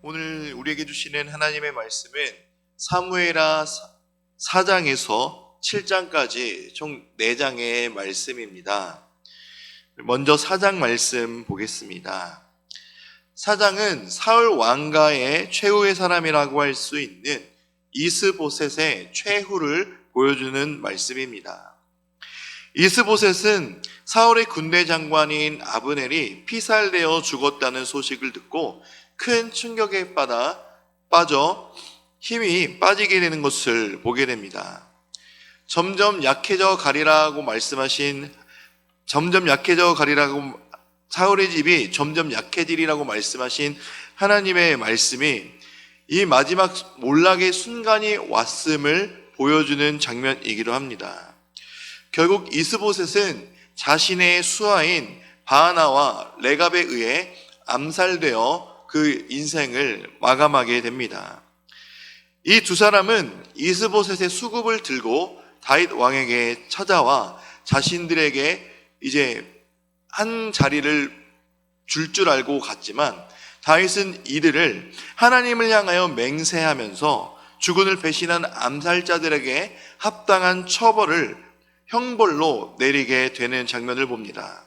오늘 우리에게 주시는 하나님의 말씀은 사무엘하 4장에서 7장까지 총 4장의 말씀입니다. 먼저 4장 말씀 보겠습니다. 4장은 사울 왕가의 최후의 사람이라고 할 수 있는 이스보셋의 최후를 보여주는 말씀입니다. 이스보셋은 사울의 군대 장관인 아브넬이 피살되어 죽었다는 소식을 듣고 큰 충격에 빠져 힘이 빠지게 되는 것을 보게 됩니다. 점점 약해져 가리라고 사울의 집이 점점 약해지리라고 말씀하신 하나님의 말씀이 이 마지막 몰락의 순간이 왔음을 보여주는 장면이기도 합니다. 결국 이스보셋은 자신의 수하인 바하나와 레갑에 의해 암살되어 그 인생을 마감하게 됩니다. 이 두 사람은 이스보셋의 수급을 들고 다윗 왕에게 찾아와 자신들에게 이제 한 자리를 줄 알고 갔지만 다윗은 이들을 하나님을 향하여 맹세하면서 주군을 배신한 암살자들에게 합당한 형벌로 내리게 되는 장면을 봅니다.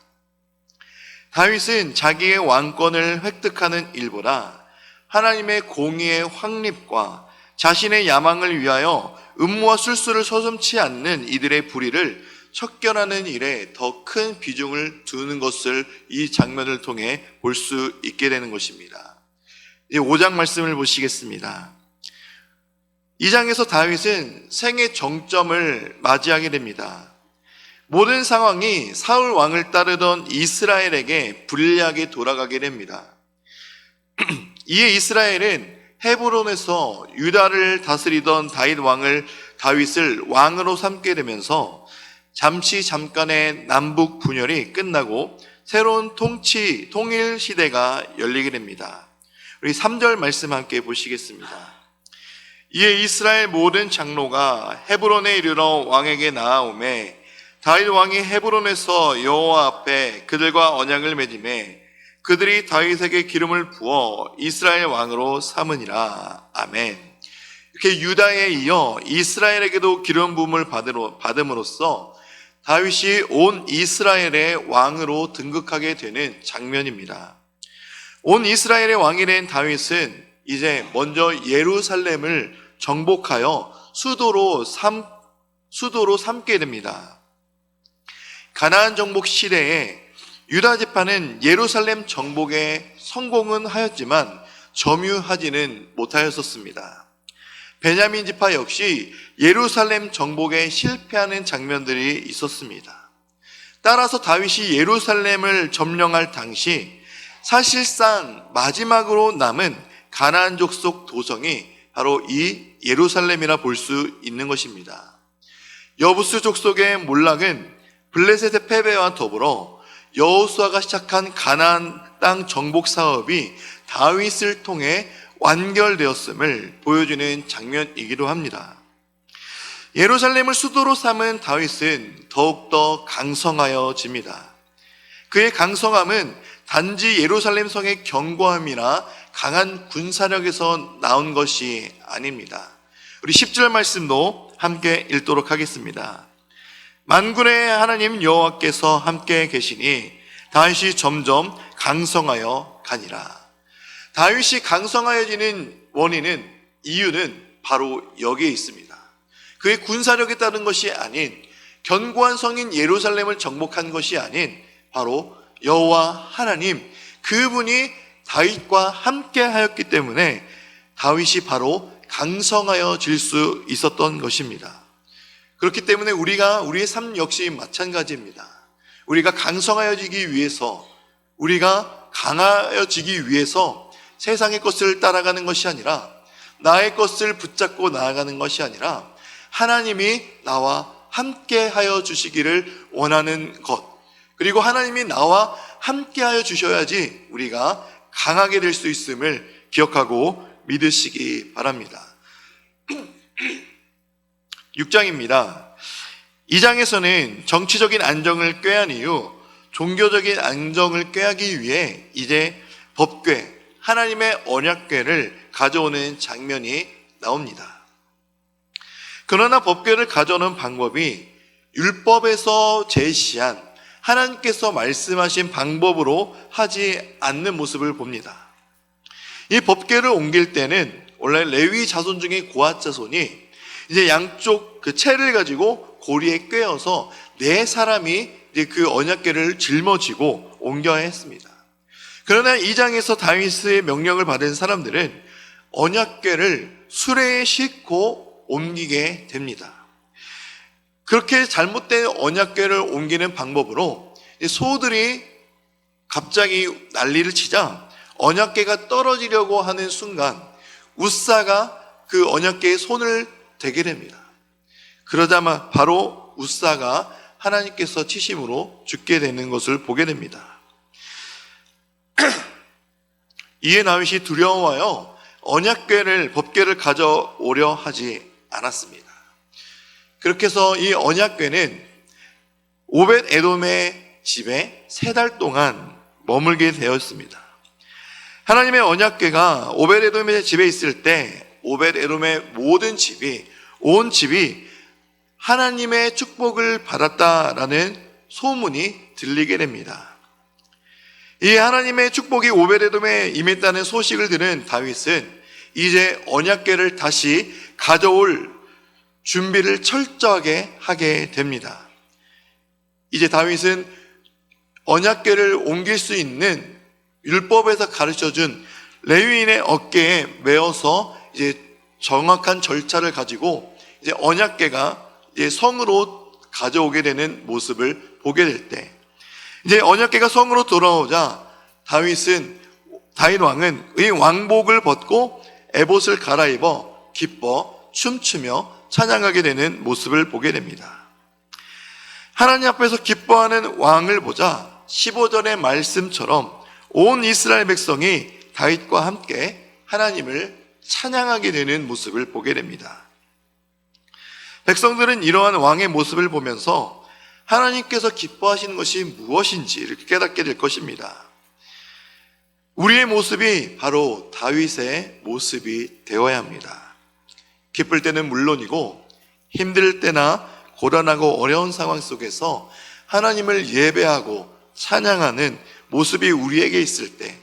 다윗은 자기의 왕권을 획득하는 일보다 하나님의 공의의 확립과 자신의 야망을 위하여 음모와 술수를 서슴지 않는 이들의 불의를 척결하는 일에 더 큰 비중을 두는 것을 이 장면을 통해 볼 수 있게 되는 것입니다. 이제 5장 말씀을 보시겠습니다. 이 장에서 다윗은 생의 정점을 맞이하게 됩니다. 모든 상황이 사울 왕을 따르던 이스라엘에게 불리하게 돌아가게 됩니다. 이에 이스라엘은 헤브론에서 유다를 다스리던 다윗을 왕으로 삼게 되면서 잠깐의 남북 분열이 끝나고 새로운 통일 시대가 열리게 됩니다. 우리 3절 말씀 함께 보시겠습니다. 이에 이스라엘 모든 장로가 헤브론에 이르러 왕에게 나아오매 다윗 왕이 헤브론에서 여호와 앞에 그들과 언약을 맺음에 그들이 다윗에게 기름을 부어 이스라엘 왕으로 삼으니라. 아멘. 이렇게 유다에 이어 이스라엘에게도 기름 부음을 받음으로써 다윗이 온 이스라엘의 왕으로 등극하게 되는 장면입니다. 온 이스라엘의 왕이 된 다윗은 이제 먼저 예루살렘을 정복하여 수도로 삼게 됩니다. 가나안 정복 시대에 유다 지파는 예루살렘 정복에 성공은 하였지만 점유하지는 못하였었습니다. 베냐민 지파 역시 예루살렘 정복에 실패하는 장면들이 있었습니다. 따라서 다윗이 예루살렘을 점령할 당시 사실상 마지막으로 남은 가나안 족속 도성이 바로 이 예루살렘이라 볼 수 있는 것입니다. 여부스 족속의 몰락은 블레셋의 패배와 더불어 여호수아가 시작한 가나안 땅 정복 사업이 다윗을 통해 완결되었음을 보여주는 장면이기도 합니다. 예루살렘을 수도로 삼은 다윗은 더욱더 강성하여집니다. 그의 강성함은 단지 예루살렘 성의 견고함이나 강한 군사력에서 나온 것이 아닙니다. 우리 10절 말씀도 함께 읽도록 하겠습니다. 만군의 하나님 여호와께서 함께 계시니 다윗이 점점 강성하여 가니라. 다윗이 강성하여지는 이유는 바로 여기에 있습니다. 그의 군사력에 따른 것이 아닌, 견고한 성인 예루살렘을 정복한 것이 아닌 바로 여호와 하나님, 그분이 다윗과 함께 하였기 때문에 다윗이 바로 강성하여질 수 있었던 것입니다. 그렇기 때문에 우리의 삶 역시 마찬가지입니다. 우리가 강성하여지기 위해서, 우리가 강하여지기 위해서 세상의 것을 따라가는 것이 아니라, 나의 것을 붙잡고 나아가는 것이 아니라 하나님이 나와 함께 하여 주시기를 원하는 것, 그리고 하나님이 나와 함께 하여 주셔야지 우리가 강하게 될 수 있음을 기억하고 믿으시기 바랍니다. 6장입니다. 이 장에서는 정치적인 안정을 꾀한 이후 종교적인 안정을 꾀하기 위해 이제 법궤, 하나님의 언약궤를 가져오는 장면이 나옵니다. 그러나 법궤를 가져오는 방법이 율법에서 제시한 하나님께서 말씀하신 방법으로 하지 않는 모습을 봅니다. 이 법궤를 옮길 때는 원래 레위 자손 중에 고핫 자손이 이제 양쪽 그 채를 가지고 고리에 꿰어서 네 사람이 이제 그 언약궤를 짊어지고 옮겨야 했습니다. 그러나 이 장에서 다윗의 명령을 받은 사람들은 언약궤를 수레에 싣고 옮기게 됩니다. 그렇게 잘못된 언약궤를 옮기는 방법으로 소들이 갑자기 난리를 치자 언약궤가 떨어지려고 하는 순간 웃사가 그 언약궤에 손을 대게 됩니다. 그러자 바로 웃사가 하나님께서 치심으로 죽게 되는 것을 보게 됩니다. 이에 다윗이 두려워하여 법궤를 가져오려 하지 않았습니다. 그렇게 해서 이 언약궤는 오벳 에돔의 집에 3달 동안 머물게 되었습니다. 하나님의 언약궤가 오벳 에돔의 집에 있을 때 오벳 에돔의 모든 집이, 온 집이 하나님의 축복을 받았다라는 소문이 들리게 됩니다. 이 하나님의 축복이 오벳 에돔에 임했다는 소식을 들은 다윗은 이제 언약궤를 다시 가져올 준비를 철저하게 하게 됩니다. 이제 다윗은 언약궤를 옮길 수 있는 율법에서 가르쳐준 레위인의 어깨에 메어서 이제 정확한 절차를 가지고 이제 언약궤가 이제 성으로 가져오게 되는 모습을 보게 될 때, 이제 언약궤가 성으로 돌아오자 다윗 왕은 이 왕복을 벗고 에봇을 갈아입어 기뻐 춤추며 찬양하게 되는 모습을 보게 됩니다. 하나님 앞에서 기뻐하는 왕을 보자 15절의 말씀처럼 온 이스라엘 백성이 다윗과 함께 하나님을 찬양하게 되는 모습을 보게 됩니다. 백성들은 이러한 왕의 모습을 보면서 하나님께서 기뻐하시는 것이 무엇인지 이렇게 깨닫게 될 것입니다. 우리의 모습이 바로 다윗의 모습이 되어야 합니다. 기쁠 때는 물론이고 힘들 때나 고단하고 어려운 상황 속에서 하나님을 예배하고 찬양하는 모습이 우리에게 있을 때,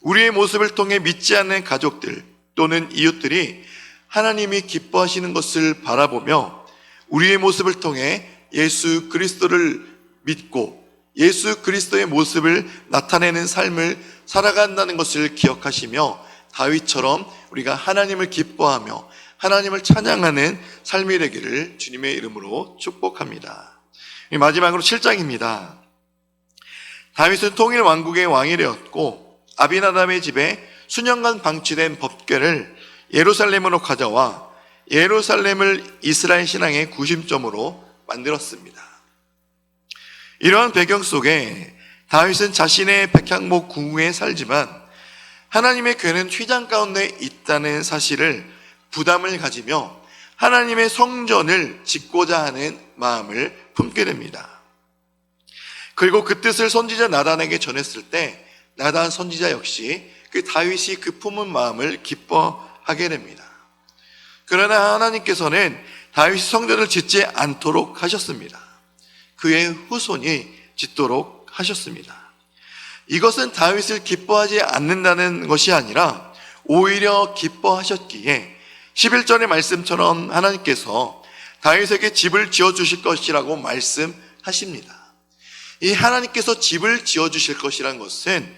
우리의 모습을 통해 믿지 않는 가족들 또는 이웃들이 하나님이 기뻐하시는 것을 바라보며 우리의 모습을 통해 예수 그리스도를 믿고 예수 그리스도의 모습을 나타내는 삶을 살아간다는 것을 기억하시며 다윗처럼 우리가 하나님을 기뻐하며 하나님을 찬양하는 삶이 되기를 주님의 이름으로 축복합니다. 마지막으로 7장입니다. 다윗은 통일 왕국의 왕이 되었고 아비나답의 집에 수년간 방치된 법궤를 예루살렘으로 가져와 예루살렘을 이스라엘 신앙의 구심점으로 만들었습니다. 이러한 배경 속에 다윗은 자신의 백향목 궁후에 살지만 하나님의 궤는 휘장 가운데 있다는 사실을 부담을 가지며 하나님의 성전을 짓고자 하는 마음을 품게 됩니다. 그리고 그 뜻을 선지자 나단에게 전했을 때 나단 선지자 역시 그 다윗이 그 품은 마음을 기뻐하게 됩니다. 그러나 하나님께서는 다윗이 성전을 짓지 않도록 하셨습니다. 그의 후손이 짓도록 하셨습니다. 이것은 다윗을 기뻐하지 않는다는 것이 아니라 오히려 기뻐하셨기에 11절의 말씀처럼 하나님께서 다윗에게 집을 지어주실 것이라고 말씀하십니다. 이 하나님께서 집을 지어주실 것이란 것은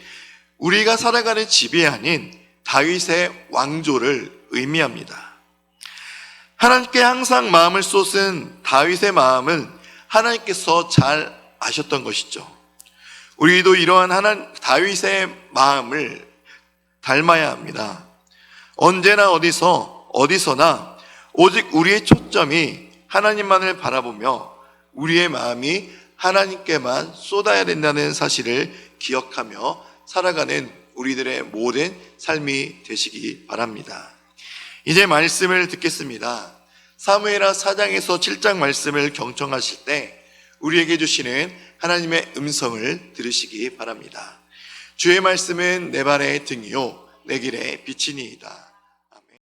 우리가 살아가는 집이 아닌 다윗의 왕조를 의미합니다. 하나님께 항상 마음을 쏟은 다윗의 마음은 하나님께서 잘 아셨던 것이죠. 우리도 이러한 다윗의 마음을 닮아야 합니다. 언제나 어디서나 오직 우리의 초점이 하나님만을 바라보며 우리의 마음이 하나님께만 쏟아야 된다는 사실을 기억하며 살아가는 우리들의 모든 삶이 되시기 바랍니다. 이제 말씀을 듣겠습니다. 사무엘하 4장에서 7장 말씀을 경청하실 때 우리에게 주시는 하나님의 음성을 들으시기 바랍니다. 주의 말씀은 내 발의 등이요 내 길에 비치니이다.